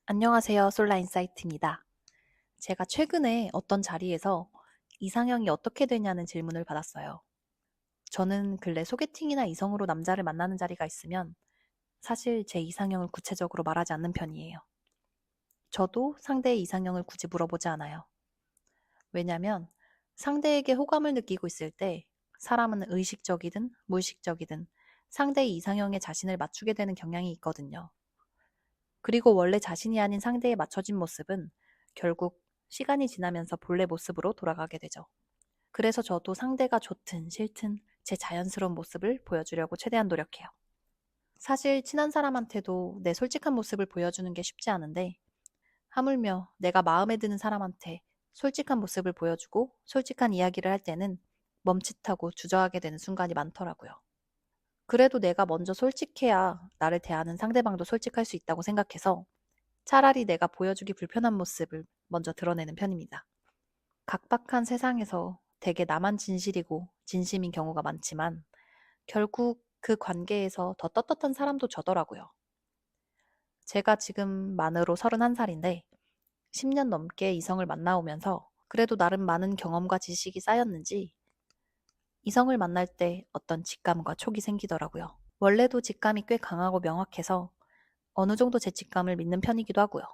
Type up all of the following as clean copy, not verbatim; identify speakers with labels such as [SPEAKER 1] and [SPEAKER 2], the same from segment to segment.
[SPEAKER 1] 안녕하세요. 솔라인사이트입니다. 제가 최근에 어떤 자리에서 이상형이 어떻게 되냐는 질문을 받았어요. 저는 근래 소개팅이나 이성으로 남자를 만나는 자리가 있으면 사실 제 이상형을 구체적으로 말하지 않는 편이에요. 저도 상대의 이상형을 굳이 물어보지 않아요. 왜냐면 상대에게 호감을 느끼고 있을 때 사람은 의식적이든 무의식적이든 상대의 이상형에 자신을 맞추게 되는 경향이 있거든요. 그리고 원래 자신이 아닌 상대에 맞춰진 모습은 결국 시간이 지나면서 본래 모습으로 돌아가게 되죠. 그래서 저도 상대가 좋든 싫든 제 자연스러운 모습을 보여주려고 최대한 노력해요. 사실 친한 사람한테도 내 솔직한 모습을 보여주는 게 쉽지 않은데 하물며 내가 마음에 드는 사람한테 솔직한 모습을 보여주고 솔직한 이야기를 할 때는 멈칫하고 주저하게 되는 순간이 많더라고요. 그래도 내가 먼저 솔직해야 나를 대하는 상대방도 솔직할 수 있다고 생각해서 차라리 내가 보여주기 불편한 모습을 먼저 드러내는 편입니다. 각박한 세상에서 되게 나만 진실이고 진심인 경우가 많지만 결국 그 관계에서 더 떳떳한 사람도 저더라고요. 제가 지금 만으로 31살인데 10년 넘게 이성을 만나오면서 그래도 나름 많은 경험과 지식이 쌓였는지 이성을 만날 때 어떤 직감과 촉이 생기더라고요. 원래도 직감이 꽤 강하고 명확해서 어느 정도 제 직감을 믿는 편이기도 하고요.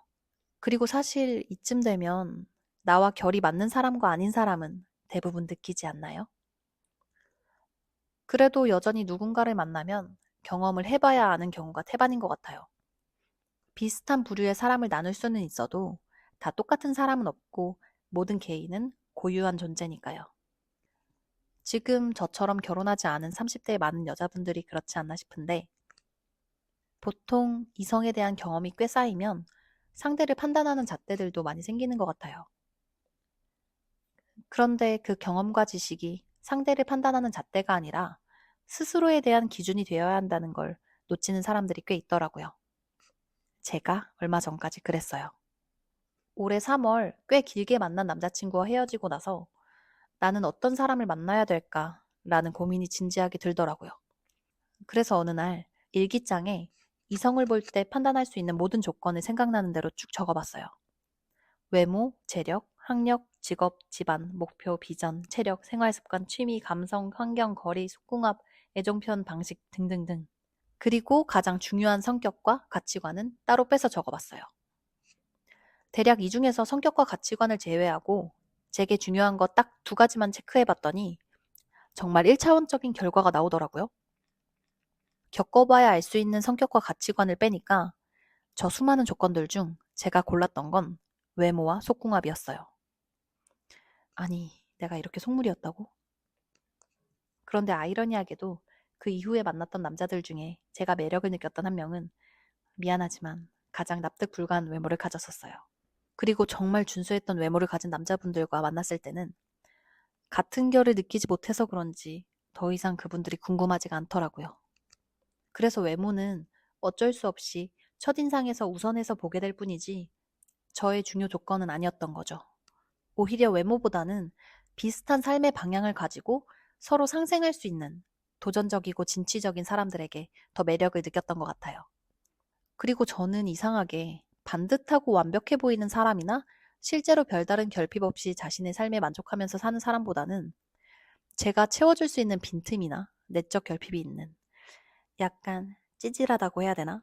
[SPEAKER 1] 그리고 사실 이쯤 되면 나와 결이 맞는 사람과 아닌 사람은 대부분 느끼지 않나요? 그래도 여전히 누군가를 만나면 경험을 해봐야 아는 경우가 태반인 것 같아요. 비슷한 부류의 사람을 나눌 수는 있어도 다 똑같은 사람은 없고 모든 개인은 고유한 존재니까요. 지금 저처럼 결혼하지 않은 30대의 많은 여자분들이 그렇지 않나 싶은데 보통 이성에 대한 경험이 꽤 쌓이면 상대를 판단하는 잣대들도 많이 생기는 것 같아요. 그런데 그 경험과 지식이 상대를 판단하는 잣대가 아니라 스스로에 대한 기준이 되어야 한다는 걸 놓치는 사람들이 꽤 있더라고요. 제가 얼마 전까지 그랬어요. 올해 3월 꽤 길게 만난 남자친구와 헤어지고 나서 나는 어떤 사람을 만나야 될까? 라는 고민이 진지하게 들더라고요. 그래서 어느 날 일기장에 이성을 볼 때 판단할 수 있는 모든 조건을 생각나는 대로 쭉 적어봤어요. 외모, 재력, 학력, 직업, 집안, 목표, 비전, 체력, 생활습관, 취미, 감성, 환경, 거리, 속궁합, 애정표현 방식 등등등. 그리고 가장 중요한 성격과 가치관은 따로 빼서 적어봤어요. 대략 이 중에서 성격과 가치관을 제외하고 제게 중요한 거 딱 두 가지만 체크해봤더니 정말 1차원적인 결과가 나오더라고요. 겪어봐야 알 수 있는 성격과 가치관을 빼니까 저 수많은 조건들 중 제가 골랐던 건 외모와 속궁합이었어요. 아니, 내가 이렇게 속물이었다고? 그런데 아이러니하게도 그 이후에 만났던 남자들 중에 제가 매력을 느꼈던 한 명은 미안하지만 가장 납득 불가한 외모를 가졌었어요. 그리고 정말 준수했던 외모를 가진 남자분들과 만났을 때는 같은 결을 느끼지 못해서 그런지 더 이상 그분들이 궁금하지가 않더라고요. 그래서 외모는 어쩔 수 없이 첫인상에서 우선해서 보게 될 뿐이지 저의 중요 조건은 아니었던 거죠. 오히려 외모보다는 비슷한 삶의 방향을 가지고 서로 상생할 수 있는 도전적이고 진취적인 사람들에게 더 매력을 느꼈던 것 같아요. 그리고 저는 이상하게 반듯하고 완벽해 보이는 사람이나 실제로 별다른 결핍 없이 자신의 삶에 만족하면서 사는 사람보다는 제가 채워줄 수 있는 빈틈이나 내적 결핍이 있는 약간 찌질하다고 해야 되나?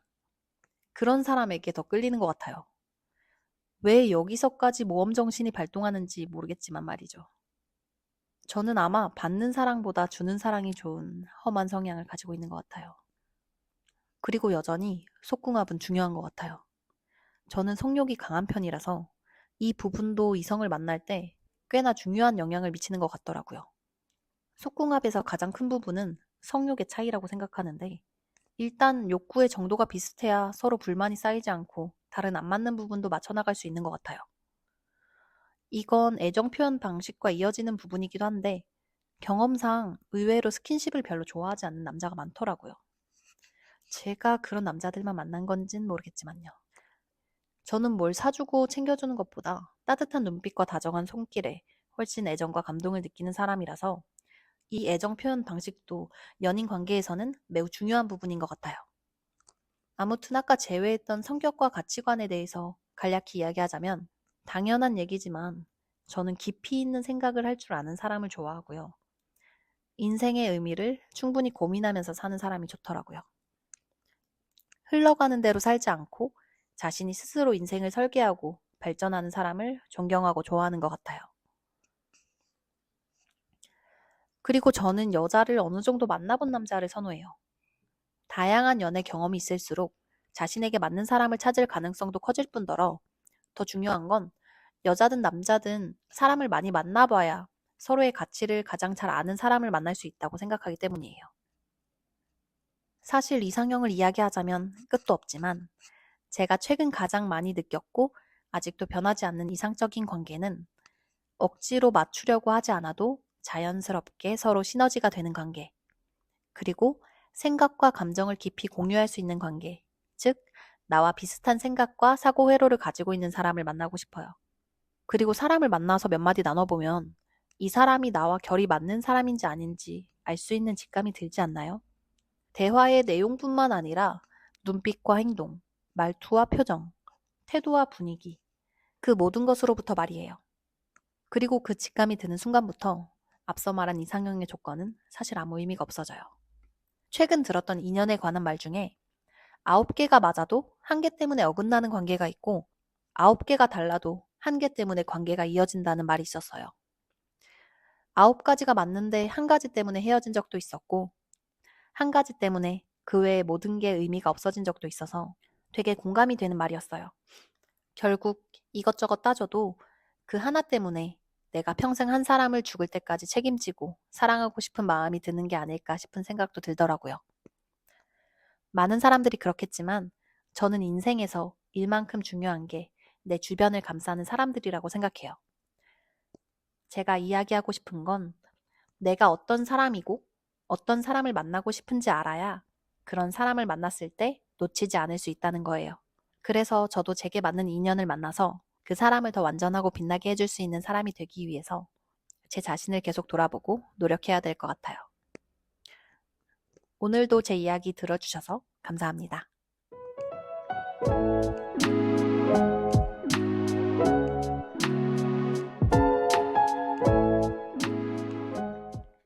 [SPEAKER 1] 그런 사람에게 더 끌리는 것 같아요. 왜 여기서까지 모험 정신이 발동하는지 모르겠지만 말이죠. 저는 아마 받는 사랑보다 주는 사랑이 좋은 험한 성향을 가지고 있는 것 같아요. 그리고 여전히 속궁합은 중요한 것 같아요. 저는 성욕이 강한 편이라서 이 부분도 이성을 만날 때 꽤나 중요한 영향을 미치는 것 같더라고요. 속궁합에서 가장 큰 부분은 성욕의 차이라고 생각하는데 일단 욕구의 정도가 비슷해야 서로 불만이 쌓이지 않고 다른 안 맞는 부분도 맞춰나갈 수 있는 것 같아요. 이건 애정 표현 방식과 이어지는 부분이기도 한데 경험상 의외로 스킨십을 별로 좋아하지 않는 남자가 많더라고요. 제가 그런 남자들만 만난 건진 모르겠지만요. 저는 뭘 사주고 챙겨주는 것보다 따뜻한 눈빛과 다정한 손길에 훨씬 애정과 감동을 느끼는 사람이라서 이 애정 표현 방식도 연인 관계에서는 매우 중요한 부분인 것 같아요. 아무튼 아까 제외했던 성격과 가치관에 대해서 간략히 이야기하자면 당연한 얘기지만 저는 깊이 있는 생각을 할 줄 아는 사람을 좋아하고요. 인생의 의미를 충분히 고민하면서 사는 사람이 좋더라고요. 흘러가는 대로 살지 않고 자신이 스스로 인생을 설계하고 발전하는 사람을 존경하고 좋아하는 것 같아요. 그리고 저는 여자를 어느 정도 만나본 남자를 선호해요. 다양한 연애 경험이 있을수록 자신에게 맞는 사람을 찾을 가능성도 커질 뿐더러 더 중요한 건 여자든 남자든 사람을 많이 만나봐야 서로의 가치를 가장 잘 아는 사람을 만날 수 있다고 생각하기 때문이에요. 사실 이상형을 이야기하자면 끝도 없지만 제가 최근 가장 많이 느꼈고 아직도 변하지 않는 이상적인 관계는 억지로 맞추려고 하지 않아도 자연스럽게 서로 시너지가 되는 관계, 그리고 생각과 감정을 깊이 공유할 수 있는 관계, 즉 나와 비슷한 생각과 사고 회로를 가지고 있는 사람을 만나고 싶어요. 그리고 사람을 만나서 몇 마디 나눠보면 이 사람이 나와 결이 맞는 사람인지 아닌지 알 수 있는 직감이 들지 않나요? 대화의 내용뿐만 아니라 눈빛과 행동, 말투와 표정, 태도와 분위기, 그 모든 것으로부터 말이에요. 그리고 그 직감이 드는 순간부터 앞서 말한 이상형의 조건은 사실 아무 의미가 없어져요. 최근 들었던 인연에 관한 말 중에 9개가 맞아도 1개 때문에 어긋나는 관계가 있고 9개가 달라도 1개 때문에 관계가 이어진다는 말이 있었어요. 9가지가 맞는데 1가지 때문에 헤어진 적도 있었고 1가지 때문에 그 외의 모든 게 의미가 없어진 적도 있어서 되게 공감이 되는 말이었어요. 결국 이것저것 따져도 그 하나 때문에 내가 평생 한 사람을 죽을 때까지 책임지고 사랑하고 싶은 마음이 드는 게 아닐까 싶은 생각도 들더라고요. 많은 사람들이 그렇겠지만 저는 인생에서 일만큼 중요한 게 내 주변을 감싸는 사람들이라고 생각해요. 제가 이야기하고 싶은 건 내가 어떤 사람이고 어떤 사람을 만나고 싶은지 알아야 그런 사람을 만났을 때 놓치지 않을 수 있다는 거예요. 그래서 저도 제게 맞는 인연을 만나서 그 사람을 더 완전하고 빛나게 해줄 수 있는 사람이 되기 위해서 제 자신을 계속 돌아보고 노력해야 될 것 같아요. 오늘도 제 이야기 들어주셔서 감사합니다.